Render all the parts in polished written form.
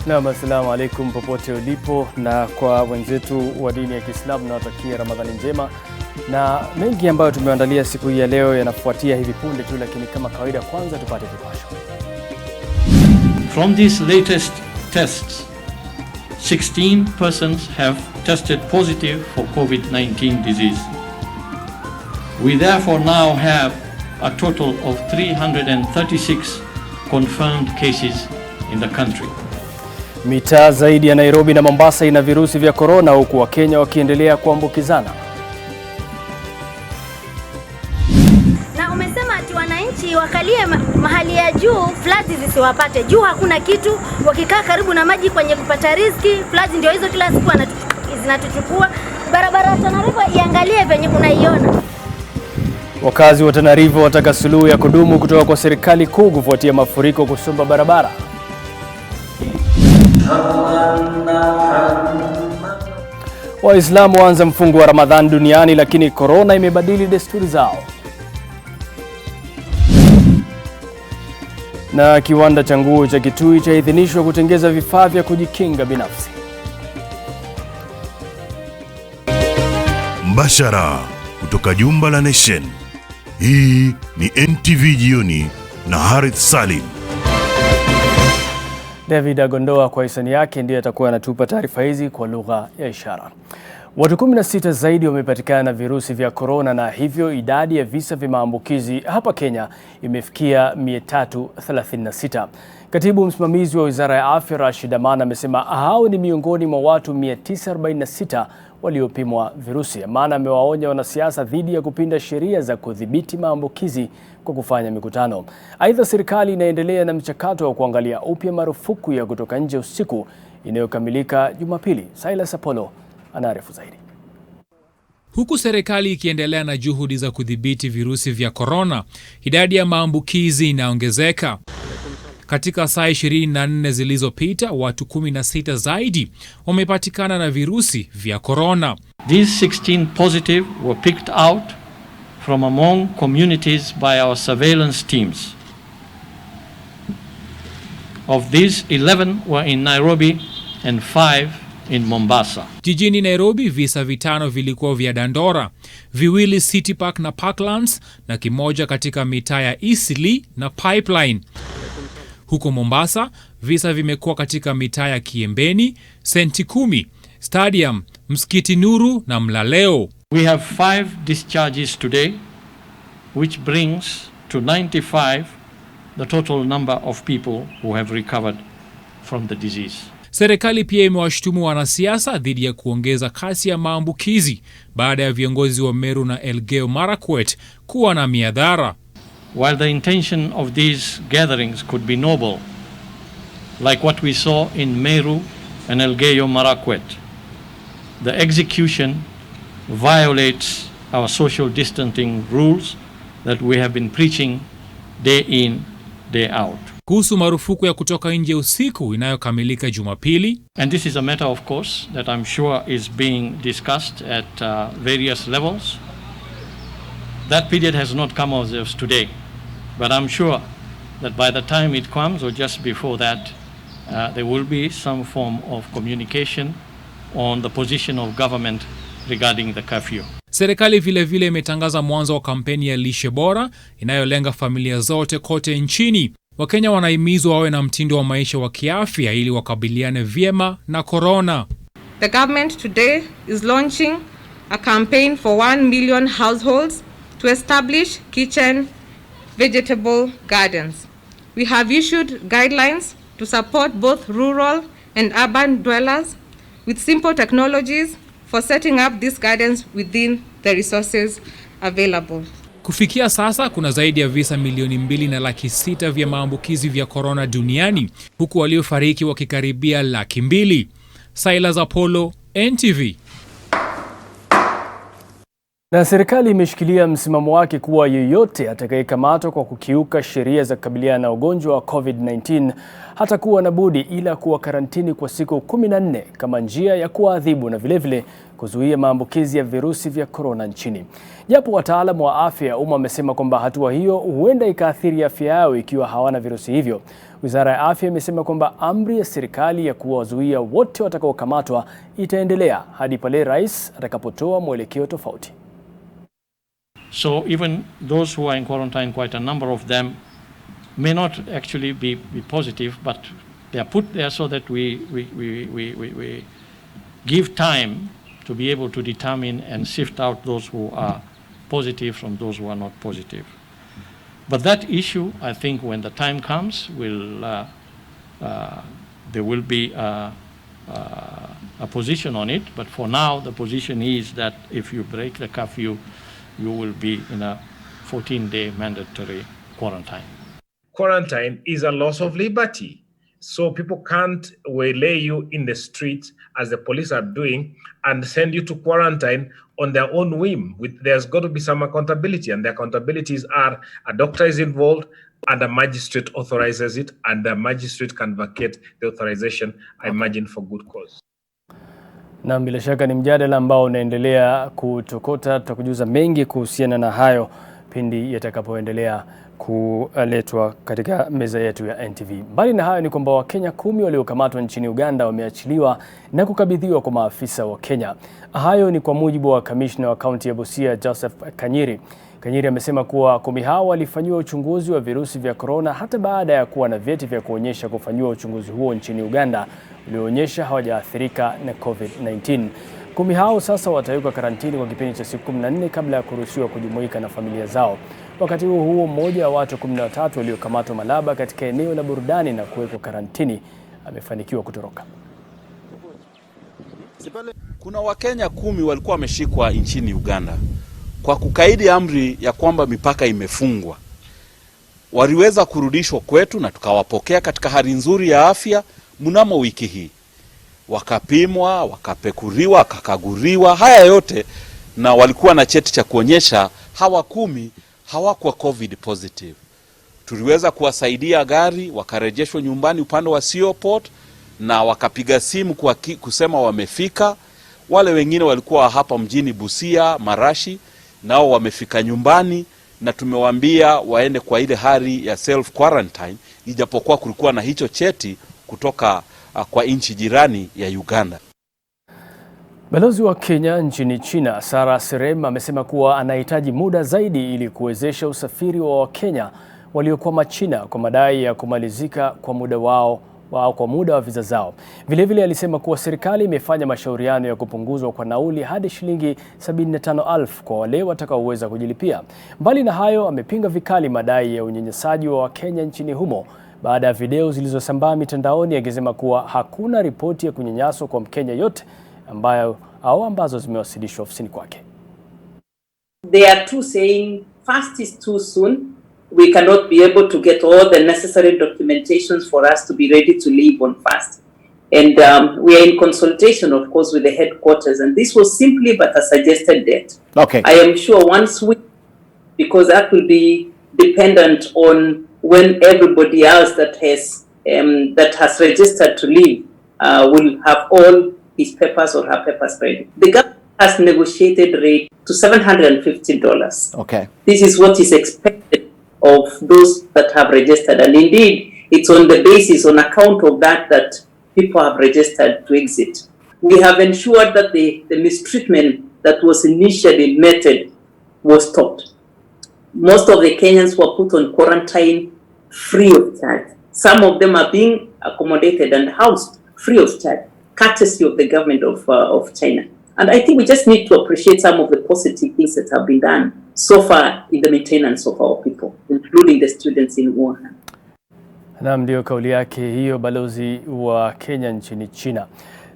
Naam, assalamu alaikum popote ulipo, na kwa wenzetu wa dini ya Kiislamu nawatakia Ramadhani njema, na mengi ambayo tumeandalia siku hii ya leo yanafuatia hivi punde tu, lakini kama kawaida kwanza tupate vipasho. From these latest tests, 16 persons have tested positive for COVID-19 disease. We therefore now have a total of 336 confirmed cases in the country. Mitaa zaidi ya Nairobi na Mombasa ina virusi vya corona, huku Wakenya wakiendelea kuambukizana. Na umesema ati wananchi wakalie mahali ya juu, floods zisiwapate. Juu hakuna kitu, wakikaa karibu na maji kwenye kupata riziki, floods ndio hizo kila siku zinatuchukua. Barabara ya Tana River iangalie venye unaiona. Wakazi wa Tana River wataka suluhu ya kudumu kutoka kwa serikali kuu kufuatia mafuriko kusomba barabara. Waislamu waanza mfungo wa Ramadhan duniani, lakini corona imebadili desturi zao. Na kiwanda cha nguo cha Kitui chaidhinishwa kutengeza vifaa vya kujikinga binafsi. Mbashara kutoka jumba la Nation. Hii ni NTV Jioni na Harith Salim. David Agondoa kwa hisani yake ndiye atakuwa anatupa taarifa hizi kwa lugha ya ishara. Watu 16 zaidi wamepatikana na virusi vya corona, na hivyo idadi ya visa vya maambukizi hapa Kenya imefikia 336. Katibu msimamizi wa Wizara ya Afya Rashid Aman amesema hao ni miongoni mwa watu 946 waliopimwa virusi. Aman amewaonya wanasiasa dhidi ya kupinda sheria za kudhibiti maambukizi kwa kufanya mikutano. Aidha, serikali inaendelea na mchakato wa kuangalia upya marufuku ya kutoka nje usiku inayokamilika Jumapili. Silas Apollo anaarifu zaidi. Huku serikali ikiendelea na juhudi za kudhibiti virusi vya corona, idadi ya maambukizi inaongezeka. Katika saa 24 zilizopita, watu 16 zaidi wamepatikana na virusi vya corona. These 16 positive were picked out from among communities by our surveillance teams. Of these, 11 were in Nairobi and 5 in Mombasa. Jijini Nairobi, visa 5 vilikuwa vya Dandora, 2 City Park na Parklands, na kimoja katika mitaa ya Eastleigh na Pipeline. Huko Mombasa, visa vimekuwa katika mitaa ya Kiembeni, Senti 10, Stadium, Msikiti Nuru na Mlaleo. We have 5 discharges today, which brings to 95 the total number of people who have recovered from the disease. Serikali pia imewashtumu wanasiasa dhidi ya kuongeza kasi ya maambukizi baada ya viongozi wa Meru na Elgeyo Marakwet kuwa na miadhara. While the intention of these gatherings could be noble, like what we saw in Meru and Elgeyo Marakwet, the execution violates our social distancing rules that we have been preaching day in, day out. Kuhusu marufuku ya kutoka nje usiku inayokamilika Jumapili. And this is a matter, of course, that I'm sure is being discussed at various levels. That period has not come as of today, but I'm sure that by the time it comes, or just before that, there will be some form of communication on the position of government regarding the curfew. Serikali vile imetangaza mwanzo wa kampeni ya lishe bora inayolenga familia zote kote nchini. Wakenya wanahimizwa wawe na mtindo wa maisha wa kiafya ili wakabiliane vyema na corona. The government today is launching a campaign for 1 million households to establish kitchen vegetable gardens. We have issued guidelines to support both rural and urban dwellers with simple technologies for setting up these gardens within the resources available. Kufikia sasa kuna zaidi ya visa 2.6 vya maambukizi vya corona duniani, huku waliofariki wakikaribia 200,000. Silas Apollo, NTV. Na serikali imeshikilia msimamo wake kuwa yeyote atakayekamatwa kwa kukiuka sheria za kukabiliana na ugonjwa wa COVID-19 hatakuwa na budi ila kuwa karantini kwa siku 14 kama njia ya kuadhibu na vilevile kuzuia maambukizi ya virusi vya korona nchini. Japo wataalamu wa afya ya umma wamesema kwamba hatua hiyo huenda ikaathiri afya yao ikiwa hawana virusi hivyo, Wizara ya Afya imesema kwamba amri ya serikali ya kuwazuia wote watakaokamatwa itaendelea hadi pale rais atakapotoa mwelekeo tofauti. So even those who are in quarantine, quite a number of them may not actually be positive, but they are put there so that we give time to be able to determine and sift out those who are positive from those who are not positive. But that issue, I think, when the time comes, there will be a position on it. But for now, the position is that if you break the curfew, you will be in a 14-day mandatory quarantine. Quarantine is a loss of liberty. So people can't waylay you in the streets as the police are doing and send you to quarantine on their own whim. There's got to be some accountability, and the accountabilities are a doctor is involved and a magistrate authorizes it, and the magistrate can vacate the authorization, I imagine, for good cause. Na bila shaka ni mjadala ambao unaendelea kutokota. Tutakujuza mengi kuhusiana na hayo pindi yatakapoendelea kuletwa katika meza yetu ya NTV. Mbali na hayo ni kwamba Wakenya 10 waliokamatwa nchini Uganda wameachiliwa na kukabidhiwa kwa maafisa wa Kenya. Hayo ni kwa mujibu wa kamishna wa kaunti ya Busia Joseph Kanyiri. Kanyiri amesema kuwa 10 hao walifanyiwa uchunguzi wa virusi vya korona hata baada ya kuwa na vyeti vya kuonyesha kufanyiwa uchunguzi huo nchini Uganda ulioonyesha hawajaathirika na COVID-19. 10 hao sasa watawekwa karantini kwa kipindi cha siku 14 kabla ya kuruhusiwa kujumuika na familia zao. Wakati huo mmoja wa watu 13 waliokamatwa Malaba katika eneo la burudani na kuwekwa karantini amefanikiwa kutoroka. Kuna Wakenya 10 walikuwa wameshikwa nchini Uganda kwa kukaidi amri ya kwamba mipaka imefungwa. Waliweza kurudishwa kwetu na tukawapokea katika hali nzuri ya afya mnamo wiki hii. Wakapimwa, wakapekuriwa, wakakaguriwa, haya yote, na walikuwa na cheti cha kuonyesha hawa 10 hawakuwa COVID positive. Tuliweza kuwasaidia gari, wakarejeshwa nyumbani upande wa Seaport, na wakapiga simu kusema wamefika. Wale wengine walikuwa hapa mjini Busia, Marashi, nao wamefika nyumbani, na tumewaambia waende kwa ile hali ya self quarantine, ijapokuwa kulikuwa na hicho cheti kutoka kwa nchi jirani ya Uganda. Balozi wa Kenya nchini China, Salim, amesema kuwa anahitaji muda zaidi ili kuwezesha usafiri wa Wakenya waliokwama China kwa madai ya kumalizika kwa muda wa viza zao. Vilevile alisema kuwa serikali imefanya mashauriano ya kupunguzwa kwa nauli hadi shilingi 75,000 kwa wale watakaoweza kujilipia. Mbali na hayo, amepinga vikali madai ya unyanyasaji wa Wakenya nchini humo baada ya video zilizosambaa mitandaoni, akisema kuwa hakuna ripoti ya kunyanyaswa kwa Mkenya yote ambazo zimewasilishwa ofisini kwake. They are too saying fast is too soon. We cannot be able to get all the necessary documentations for us to be ready to leave on fast. And we are in consultation, of course, with the headquarters. And this was simply but a suggested date. Okay. I am sure once because that will be dependent on when everybody else that has registered to leave will have all his papers or her papers ready. The government has negotiated rate to $750. Okay. This is what is expected of those that have registered, and indeed it's on the basis, on account of that people have registered to exit. We have ensured that the mistreatment that was initially meted was stopped. Most of the Kenyans were put on quarantine free of charge. Some of them are being accommodated and housed free of charge, courtesy of the government of China. And I think we just need to appreciate some of the positive things that have been done so far in the maintenance of our people, including the students in Wuhan. Na ndio kauli yake hiyo balozi wa Kenya nchini China.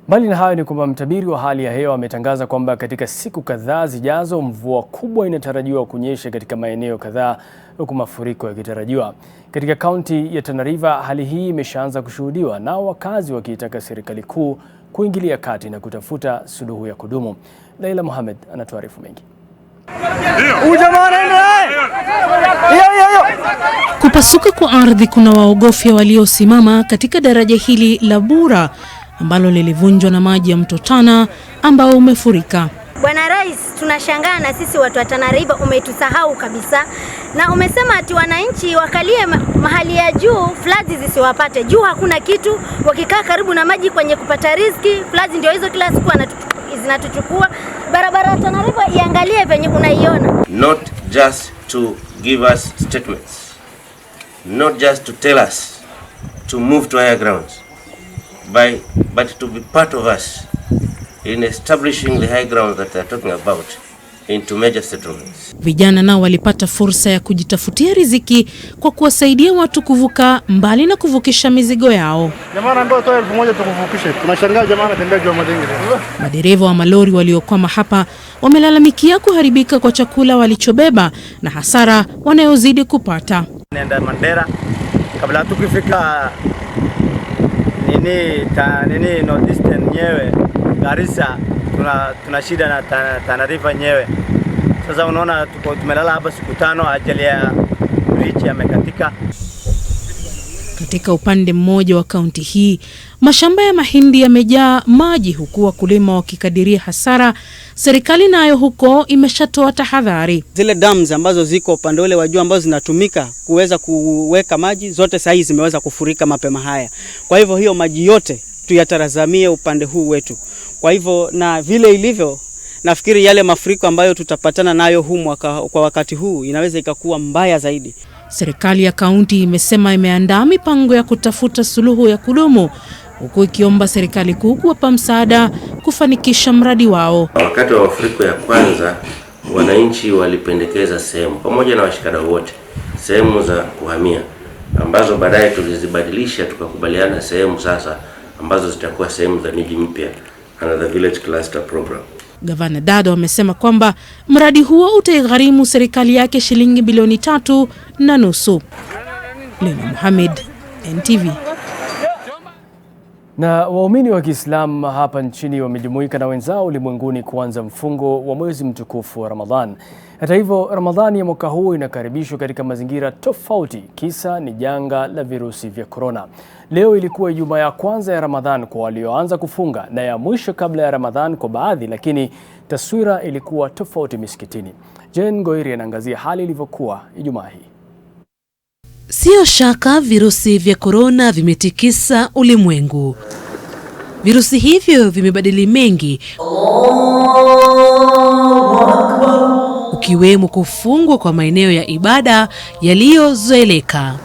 Mbali na hayo ni kwamba mtabiri wa hali ya hewa ametangaza kwamba katika siku kadhaa zijazo mvua kubwa inatarajiwa kunyesha katika maeneo kadhaa, huku mafuriko yakitarajiwa. Katika kaunti ya Tana River hali hii imeshaanza kushuhudiwa, na wakazi wakiitaka serikali kuu kuingilia kati na kutafuta suluhu ya kudumu. Laila Mohamed anatuarifu mengi. Kupasuka kwa ardhi kuna waogofya waliosimama katika daraja hili la Bura ambalo lilivunjwa na maji ya mto Tana ambao umefurika. Bwana Rais, tunashangaa na sisi watu wa Tana River umetusahau kabisa. Na umesema ati wananchi wakalie mahali ya juu, floods zisiwapate. Juu hakuna kitu, wakikaa karibu na maji kwenye kupata riziki, floods ndio hizo kila siku zinatuchukua. Barabara ya Tana River iangalie venye unaiona. Not just to give us statements, not just to tell us to move to higher grounds, but to be part of us in establishing the high ground that they're talking about into major settlements. Vijana nao walipata fursa ya kujitafutia riziki kwa kuwasaidia watu kuvuka mbali na kuvukisha mizigo yao. Jamaa ndio toa 1000 tukuvukishe. Tunashangaa jamaa anatembea juu ya madingi. Madereva wa malori waliokwama hapa wamelalamikia kuharibika kwa chakula walichobeba na hasara wanayozidi kupata. Nenda Mandera kabla tukifika nini northeastern nyewe Garissa tuna shida na Tana River nyewe. Sasa unaona tumelala hapa siku 5, ajali ya bridge yamekatika. Katika upande mmoja wa kaunti hii, mashamba ya mahindi yamejaa maji huku wakulima wakikadiria hasara. Serikali nayo huko imeshatoa tahadhari. Zile dams ambazo ziko upande ule wa juu ambazo zinatumika kuweza kuweka maji zote sasa hizi zimeweza kufurika mapema haya. Kwa hivyo hiyo maji yote tuyatazamie upande huu wetu. Kwa hivyo na vile ilivyo, nafikiri yale mafuriko ambayo tutapatana nayo huu kwa wakati huu inaweza ikakuwa mbaya zaidi. Serikali ya kaunti imesema imeandaa mipango ya kutafuta suluhu ya kudumu huku ikiomba serikali kuu kuwapa msaada kufanikisha mradi wao. Wakati wa mafuriko ya kwanza, wananchi walipendekeza sehemu pamoja na washikadau wote, sehemu za kuhamia ambazo baadaye tulizibadilisha tukakubaliana sehemu sasa ambazo zitakuwa sehemu za miji mpya under the village cluster program. Gavana Dado amesema kwamba mradi huo utaigharimu serikali yake shilingi bilioni 3.5. Lena Mohamed, NTV. Na waumini wa Kiislamu hapa nchini wamejumuika na wenzao ulimwenguni kuanza mfungo wa mwezi mtukufu wa Ramadhan. Hata hivyo, Ramadhani ya mwaka huu inakaribishwa katika mazingira tofauti. Kisa ni janga la virusi vya korona. Leo ilikuwa Ijumaa ya kwanza ya Ramadhan kwa walioanza kufunga na ya mwisho kabla ya Ramadhan kwa baadhi, lakini taswira ilikuwa tofauti misikitini. Jen Goiri anaangazia hali ilivyokuwa Ijumaa hii. Sio shaka virusi vya korona vimetikisa ulimwengu. Virusi hivyo vimebadili mengi, ukiwemo kufungwa kwa maeneo ya ibada yaliyozoeleka.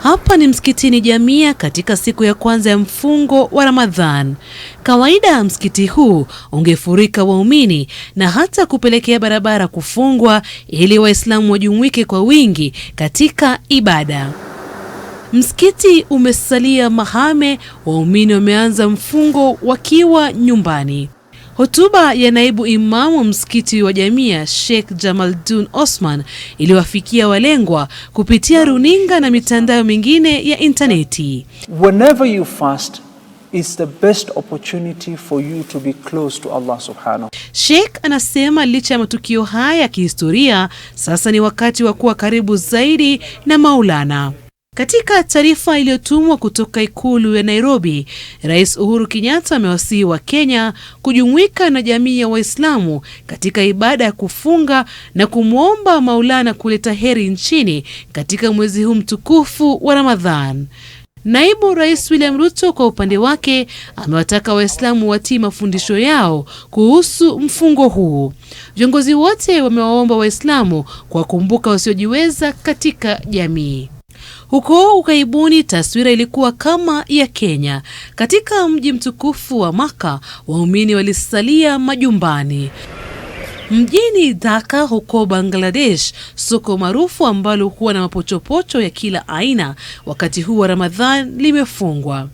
Hapa ni msikitini Jamia katika siku ya kwanza ya mfungo wa Ramadhan. Kawaida msikiti huu ungefurika waumini na hata kupelekea barabara kufungwa ili Waislamu wajumuike kwa wingi katika ibada. Msikiti umesalia mahame, waumini wameanza mfungo wakiwa nyumbani. Hotuba ya naibu imamu msikiti wa Jamia Sheikh Jamaldun Osman iliwafikia walengwa kupitia runinga na mitandao mingine ya interneti. Whenever you fast, it's the best opportunity for you to be close to Allah subhanahu. Sheikh anasema licha ya matukio haya ya kihistoria, sasa ni wakati wa kuwa karibu zaidi na Maulana. Katika taarifa iliyotumwa kutoka ikulu ya Nairobi, Rais Uhuru Kenyatta amewasihi wa Kenya kujumuika na jamii ya Waislamu katika ibada ya kufunga na kumwomba Maulana kuleta heri nchini katika mwezi huu mtukufu wa Ramadhan. Naibu Rais William Ruto kwa upande wake amewataka Waislamu watii mafundisho yao kuhusu mfungo huu. Viongozi wote wamewaomba Waislamu kuwakumbuka wasiojiweza katika jamii. Huko ukaibuni taswira ilikuwa kama ya Kenya. Katika mji mtukufu wa Maka, waumini walisalia majumbani. Mjini Dhaka huko Bangladesh, soko maarufu ambalo huwa na mapochopocho ya kila aina wakati huu wa Ramadhan limefungwa.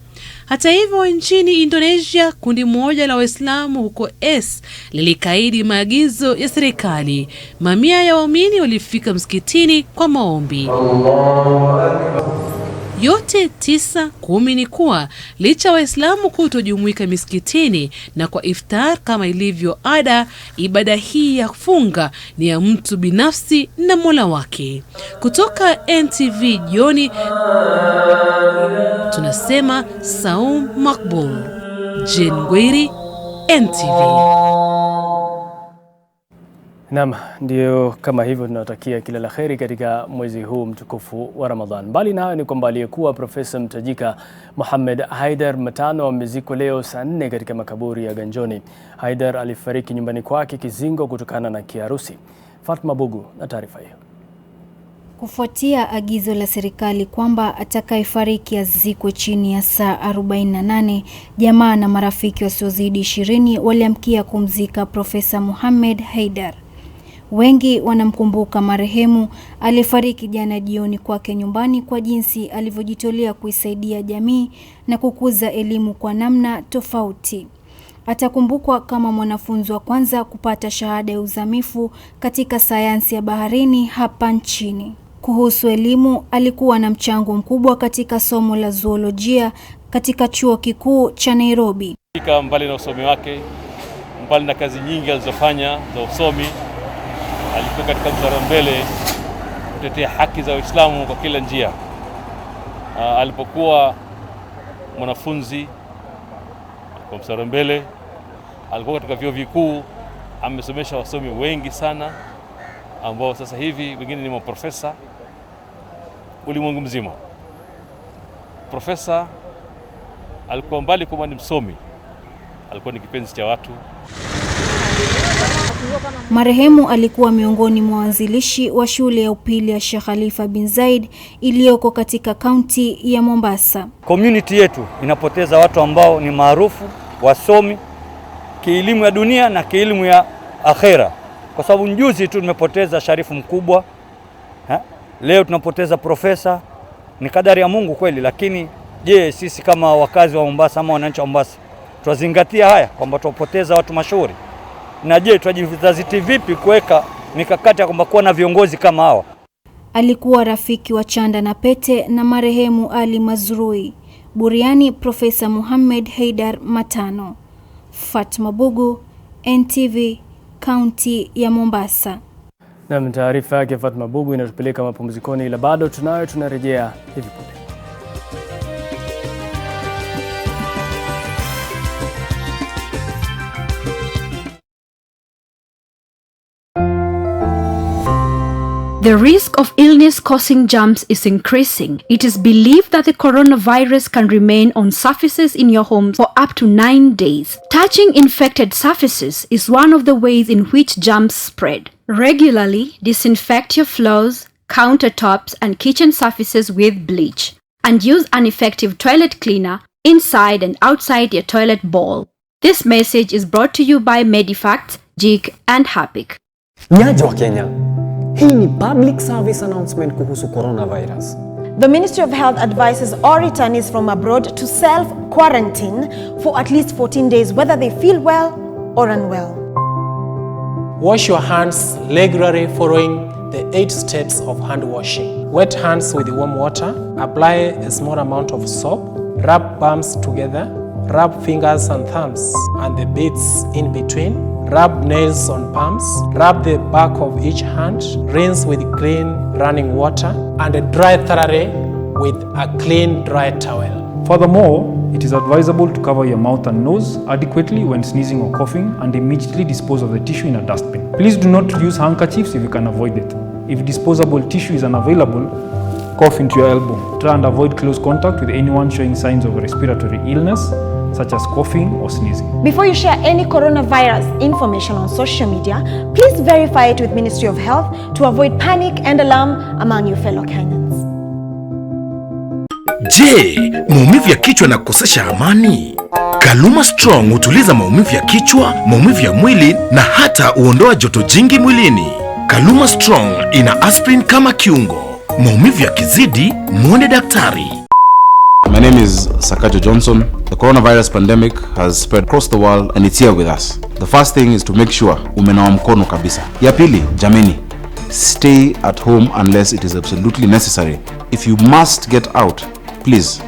Hata hivyo, nchini Indonesia, kundi moja la Waislamu huko lilikaidi maagizo ya serikali. Mamia ya waumini walifika msikitini kwa maombi. Yote 9-10 ni kuwa licha Waislamu kutojumuika misikitini na kwa iftar kama ilivyo ada, ibada hii ya funga ni ya mtu binafsi na Mola wake. Kutoka NTV Jioni tunasema Saum Makbul. Jengwiri, NTV. Naam, ndio kama hivyo tunawatakia kila la kheri katika mwezi huu mtukufu wa Ramadhan. Mbali na hayo ni kwamba aliyekuwa profesa mtajika Mohamed Haidar Matano amezikwa leo saa 4 katika makaburi ya Ganjoni. Haidar alifariki nyumbani kwake Kizingo kutokana na kiharusi. Fatma Bugu na taarifa hiyo. Kufuatia agizo la serikali kwamba atakayefariki azikwe chini ya saa 48, jamaa na marafiki wasiozidi 20 waliamkia kumzika Profesa Mohamed Haidar. Wengi wanamkumbuka marehemu alifariki jana jioni kwake nyumbani kwa jinsi alivyojitolea kuisaidia jamii na kukuza elimu kwa namna tofauti. Atakumbukwa kama mwanafunzi wa kwanza kupata shahada ya uzamifu katika sayansi ya baharini hapa nchini. Kuhusu elimu, alikuwa na mchango mkubwa katika somo la zoolojia katika chuo kikuu cha Nairobi. Mbali na usomi wake, mbali na kazi nyingi alizofanya za usomi, alikuwa katika mstari wa mbele kutetea haki za Waislamu kwa kila njia. Alipokuwa mwanafunzi kwa mstari wa mbele, alikuwa katika vyuo vikuu, amesomesha wasomi wengi sana ambao sasa hivi wengine ni maprofesa ulimwengu mzima. Profesa alikuwa mbali kwa ni msomi, alikuwa ni kipenzi cha watu. Marehemu alikuwa miongoni mwa waanzilishi wa shule ya upili ya Sheikh Khalifa bin Zaid iliyoko katika kaunti ya Mombasa. Community yetu inapoteza watu ambao ni maarufu, wasomi kielimu ya dunia na kielimu ya akhera. Kwa sababu njuzi tu tumepoteza sharifu mkubwa. Leo tunapoteza profesa. Ni kadari ya Mungu kweli, lakini je, sisi kama wakazi wa Mombasa ama wananchi wa Mombasa tuzingatia haya kwamba tupoteza watu mashuhuri? Na je, tujitaziti vipi kuweka mikakati ya kwamba kuwa na viongozi kama hawa? Alikuwa rafiki wa chanda na pete na marehemu Ali Mazrui. Buriani Profesa Mohamed Haidar Matano. Fatma Bugu, NTV, kaunti ya Mombasa. Na taarifa yake Fatma Bugu inatupeleka mapumzikoni, ila bado tunarejea hivi punde. The risk of illness causing germs is increasing. It is believed that the coronavirus can remain on surfaces in your home for up to 9 days. Touching infected surfaces is one of the ways in which germs spread. Regularly disinfect your floors, countertops, and kitchen surfaces with bleach. And use an effective toilet cleaner inside and outside your toilet bowl. This message is brought to you by Medifacts, JIC, and HAPIC. Nyaje wa Kenya. Hii ni public service announcement kuhusu coronavirus. The Ministry of Health advises all returnees from abroad to self-quarantine for at least 14 days, whether they feel well or unwell. Wash your hands regularly following the 8 steps of hand washing. Wet hands with warm water. Apply a small amount of soap. Rub palms together. Rub fingers and thumbs and the bits in between. Rub nails on palms. Rub the back of each hand. Rinse with clean running water and dry thoroughly with a clean dry towel. Furthermore, it is advisable to cover your mouth and nose adequately when sneezing or coughing and immediately dispose of the tissue in a dustbin. Please do not use handkerchiefs if you can avoid it. If disposable tissue is unavailable, cough into your elbow. Try and avoid close contact with anyone showing signs of respiratory illness, such as coughing or sneezing. Before you share any coronavirus information on social media, please verify it with Ministry of Health to avoid panic and alarm among your fellow Kenyans. Je, maumivu ya kichwa na kukosesha amani? Kaluma Strong hutuliza maumivu ya kichwa, maumivu ya mwili na hata huondoa joto jingi mwilini. Kaluma Strong ina aspirin kama kiungo. Maumivu yakizidi, muone daktari. My name is Sakaja Johnson. The coronavirus pandemic has spread across the world and it's here with us. The first thing is to make sure umenawa mkono kabisa. Ya pili, jameni, stay at home unless it is absolutely necessary. If you must get out, please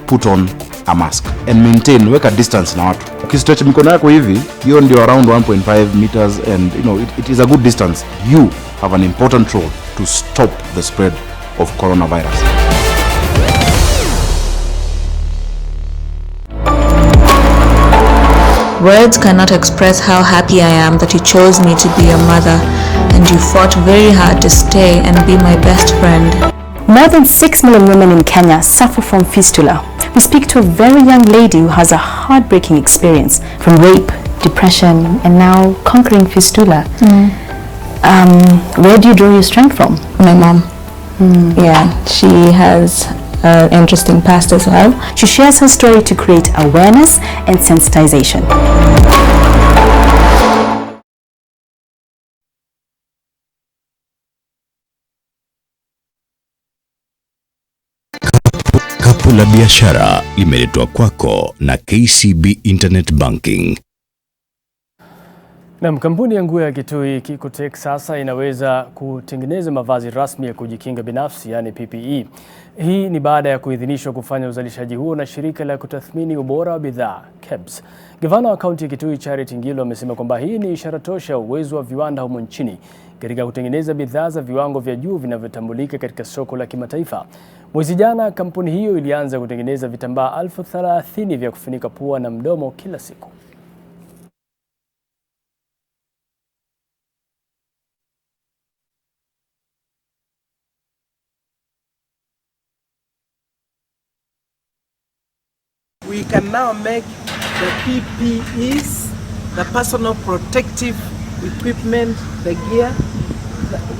put on a mask and maintain, weka distance na watu. Ukistretch mikono yako hivi, hiyo ndio around 1.5 meters, and it is a good distance. You have an important role to stop the spread of coronavirus. Words cannot express how happy I am that you chose me to be your mother, and you fought very hard to stay and be my best friend. More than 6 million women in Kenya suffer from fistula. We speak to a very young lady who has a heartbreaking experience from rape, depression, and now conquering fistula. Where do you draw your strength from? My mom. Yeah, she has an interesting past as well. She shares her story to create awareness and sensitization. Kapu la biashara limeletwa kwako na KCB Internet Banking. Na kampuni ya nguo ya Kitui Kikotek sasa inaweza kutengeneza mavazi rasmi ya kujikinga binafsi, yani PPE. Hii ni baada ya kuidhinishwa kufanya uzalishaji huo na shirika la kutathmini ubora wa bidhaa KEBS. Gavana wa kaunti ya Kitui Harith amesema kwamba hii ni ishara tosha ya uwezo wa viwanda humo nchini katika kutengeneza bidhaa za viwango vya juu vinavyotambulika katika soko la kimataifa. Mwezi jana kampuni hiyo ilianza kutengeneza vitambaa 30,000 vya kufunika pua na mdomo kila siku. We can now make the PPEs, the personal protective equipment, the gear,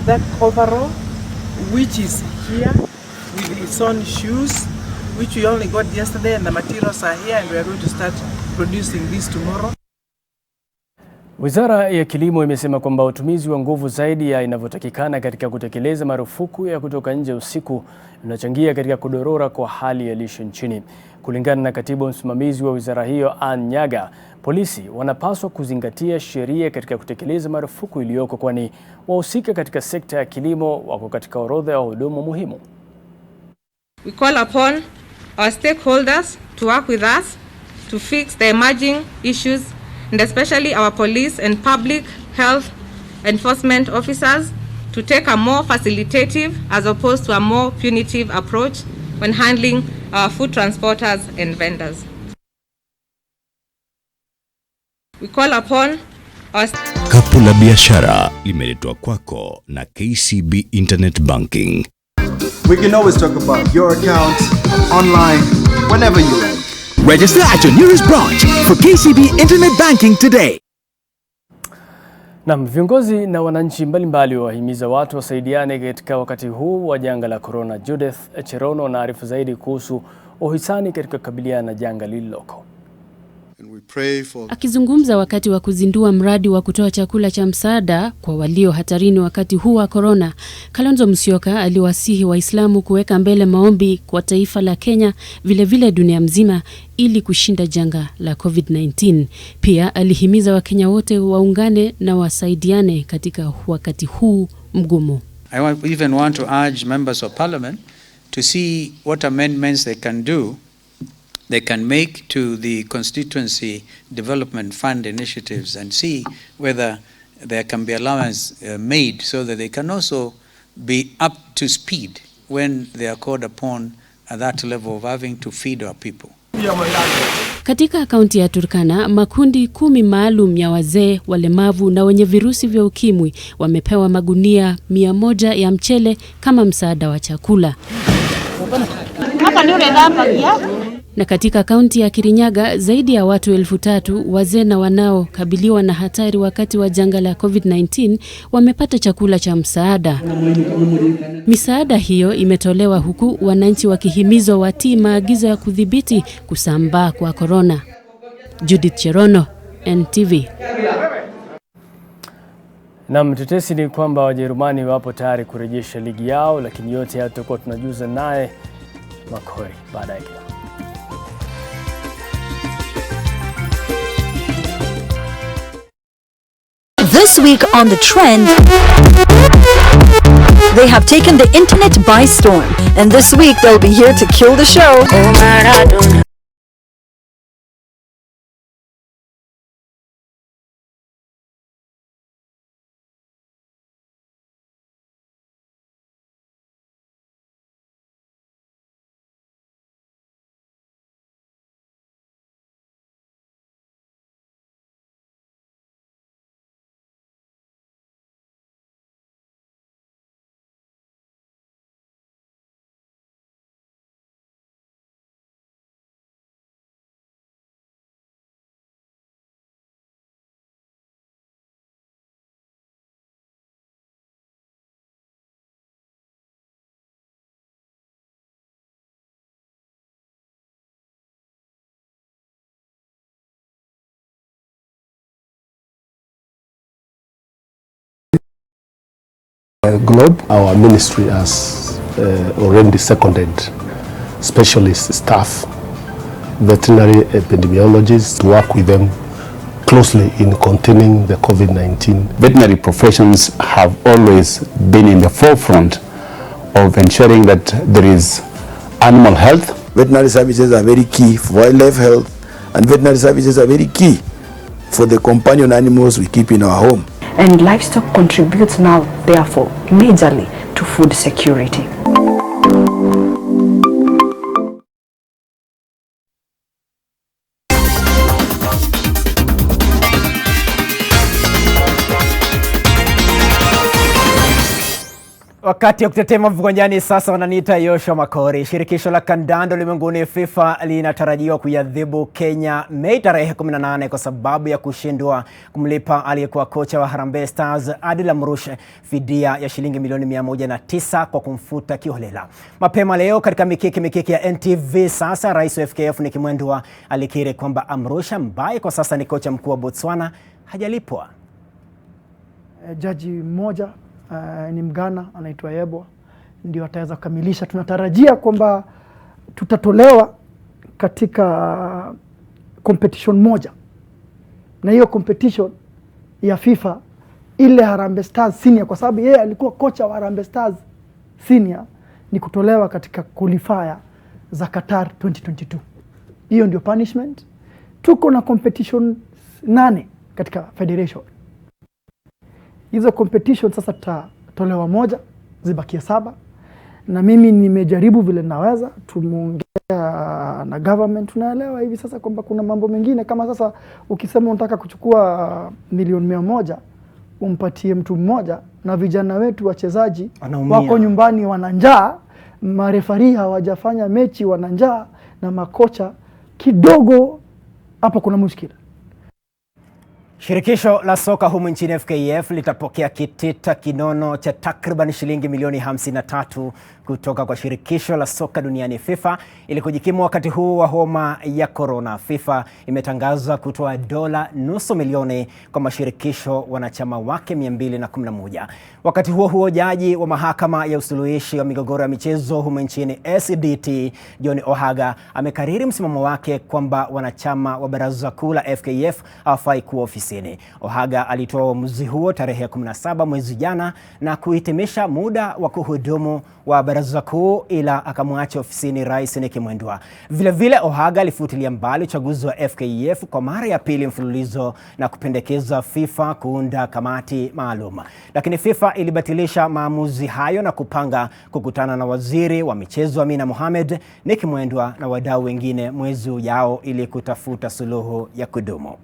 that overall, which is here with its own shoes, which we only got yesterday, and the materials are here, and we are going to start producing this tomorrow. Wizara ya Kilimo imesema kwamba utumizi wa nguvu zaidi ya inavyotakikana katika kutekeleza marufuku ya kutoka nje usiku unachangia katika kudorora kwa hali ya lishe nchini. Kulingana na katibu msimamizi wa wizara hiyo Ann Nyaga, polisi wanapaswa kuzingatia sheria katika kutekeleza marufuku iliyoko, kwani wahusika katika sekta ya kilimo wako katika orodha ya wahudumu muhimu. We call upon our stakeholders to work with us to fix the emerging issues, and especially our police and public health enforcement officers to take a more facilitative as opposed to a more punitive approach when handling our food transporters and vendors. We call upon our... Kapu la biashara limeletwa kwako na KCB Internet Banking. We can always talk about your account online whenever you like. Register at your nearest branch for KCB Internet Banking today. Viongozi na wananchi mbalimbali wahimiza watu wasaidiane katika wakati huu wa janga la corona. Judith Cherono anaarifu zaidi kuhusu uhisani katika kukabiliana na janga lililoko. Akizungumza wakati wa kuzindua mradi wa kutoa chakula cha msaada kwa walio hatarini wakati huu wa corona, Kalonzo Musyoka aliwasihi Waislamu kuweka mbele maombi kwa taifa la Kenya, vile dunia mzima, ili kushinda janga la COVID-19. Pia alihimiza Wakenya wote waungane na wasaidiane katika wakati huu mgumu. I even want to urge members of parliament to see what amendments they can make to the constituency development fund initiatives and see whether there can be allowance made so that they can also be up to speed when they are called upon at that level of having to feed our people. Katika kaunti ya Turkana, makundi 10 maalum ya wazee, walemavu na wenye virusi vya ukimwi wamepewa magunia 100 ya mchele kama msaada wa chakula. Na katika kaunti ya Kirinyaga, zaidi ya watu 3,000 wazee na wanaokabiliwa na hatari wakati wa janga la COVID-19 wamepata chakula cha msaada. Misaada hiyo imetolewa huku wananchi wakihimizwa watii maagizo ya kudhibiti kusambaa kwa corona. Judith Cherono, NTV. Na mtetesi ni kwamba Wajerumani wapo tayari kurejesha ligi yao, lakini yote yatakuwa tunajuza naye Makori baadaye. This This week on The Trend, they have taken the internet by storm, and this week they'll be here to kill the show. Globe, our ministry has already seconded specialist staff, veterinary epidemiologists, to work with them closely in containing the COVID-19. Veterinary professions have always been in the forefront of ensuring that there is animal health. Veterinary services are very key for wildlife health, and veterinary services are very key for the companion animals we keep in our home. And livestock contributes now, therefore, majorly to food security. Wakati ya kutetema viwanjani sasa wananiita Yosho Makori. Shirikisho la kandanda ulimwenguni FIFA linatarajiwa kuiadhibu Kenya Mei tarehe 18 kwa sababu ya kushindwa kumlipa aliyekuwa kocha wa Harambee Stars Adil Amrush fidia ya shilingi milioni 109 kwa kumfuta kiholela. Mapema leo katika mikiki ya NTV sasa, rais wa FKF Nikimwendwa alikiri kwamba Amrush ambaye kwa sasa ni kocha mkuu wa Botswana hajalipwa. Jaji mmoja ni Mgana anaitwa Yebwa ndio ataweza kukamilisha. Tunatarajia kwamba tutatolewa katika competition moja, na hiyo competition ya FIFA ile Harambee Stars Senior, kwa sababu yeye alikuwa kocha wa Harambee Stars Senior, ni kutolewa katika qualifier za Qatar 2022. Hiyo ndio punishment. Tuko na competition 8 katika federation. Hizo competition sasa tutatolewa moja, zibakia 7. Na mimi nimejaribu vile naweza, tumeongea na government, tunaelewa hivi sasa kwamba kuna mambo mengine kama sasa ukisema unataka kuchukua milioni 100 umpatie mtu mmoja, na vijana wetu wachezaji wako nyumbani wana njaa, marefari hawajafanya mechi wana njaa, na makocha kidogo, hapo kuna mushkila. Shirikisho la soka humu nchini FKF litapokea kitita kinono cha takriban shilingi milioni 53 kutoka kwa shirikisho la soka duniani FIFA ili kujikimu wakati huu wa homa ya corona. FIFA imetangaza kutoa dola nusu milioni kwa mashirikisho wanachama wake 211. Wakati huo jaji wa mahakama ya usuluhishi wa migogoro ya michezo humu nchini SDT Jioni Ohaga amekariri msimamo wake kwamba wanachama wa baraza kuu la FKF hawafai kuwa ofisini. Ohaga alitoa uamuzi huo tarehe 17 mwezi jana na kuhitimisha muda wa kuhudumu wa baraza kuu, ila akamwacha ofisini rais Nikimwendwa. Vile vile Ohaga alifutilia mbali uchaguzi wa FKF kwa mara ya pili mfululizo na kupendekeza FIFA kuunda kamati maalum. Lakini FIFA ilibatilisha maamuzi hayo na kupanga kukutana na waziri wa michezo Amina Mohamed, Nikimwendwa na wadau wengine mwezi ujao ili kutafuta suluhu ya kudumu.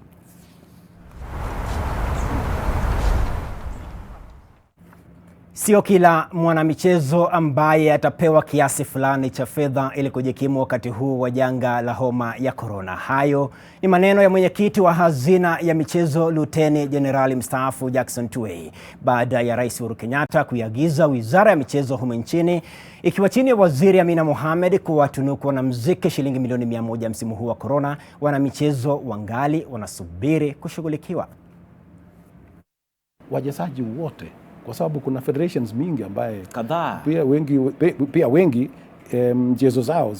Sio kila mwanamichezo ambaye atapewa kiasi fulani cha fedha ili kujikimu wakati huu wa janga la homa ya corona. Hayo ni maneno ya mwenyekiti wa hazina ya michezo Luteni Jenerali mstaafu Jackson Tuwei baada ya Rais Uhuru Kenyatta kuiagiza Wizara ya Michezo humu nchini ikiwa chini ya Waziri Amina Mohamed kuwatunuku wanamuziki shilingi milioni 100 msimu huu wa corona. Wanamichezo wangali wanasubiri kushughulikiwa. Wachezaji wote, kwa sababu kuna federations mingi ambaye kadhaa pia wengi mchezo zao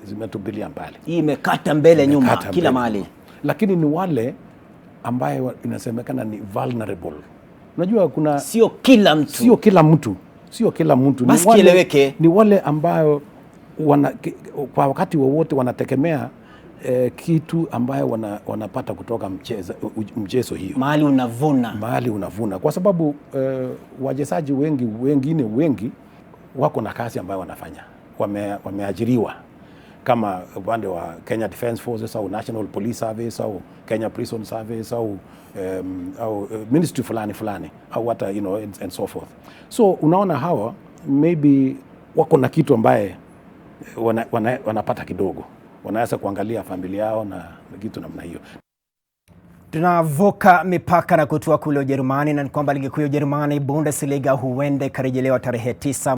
zimetubilia mbali. Hii imekata mbele nyuma kila mahali. Lakini ni wale ambayo inasemekana ni vulnerable. Unajua kuna sio kila mtu. Basi ni wale ambayo kwa wakati wowote wanategemea kitu ambayo wanapata kutoka mchezo hiyo. Mahali unavuna. Kwa sababu wachezaji wengi wako na kazi ambayo wanafanya. Wameajiriwa kama upande wa Kenya Defence Forces au National Police Service au Kenya Prison Service au ministry fulani au hata and so forth. So unaona hawa maybe wako na kitu ambaye wanapata kidogo, wanaweza kuangalia familia yao na kitu namna hiyo. Tunavuka mipaka na kutua kule Ujerumani, na ni kwamba ligi kuu ya Ujerumani Bundesliga huenda ikarejelewa tarehe 9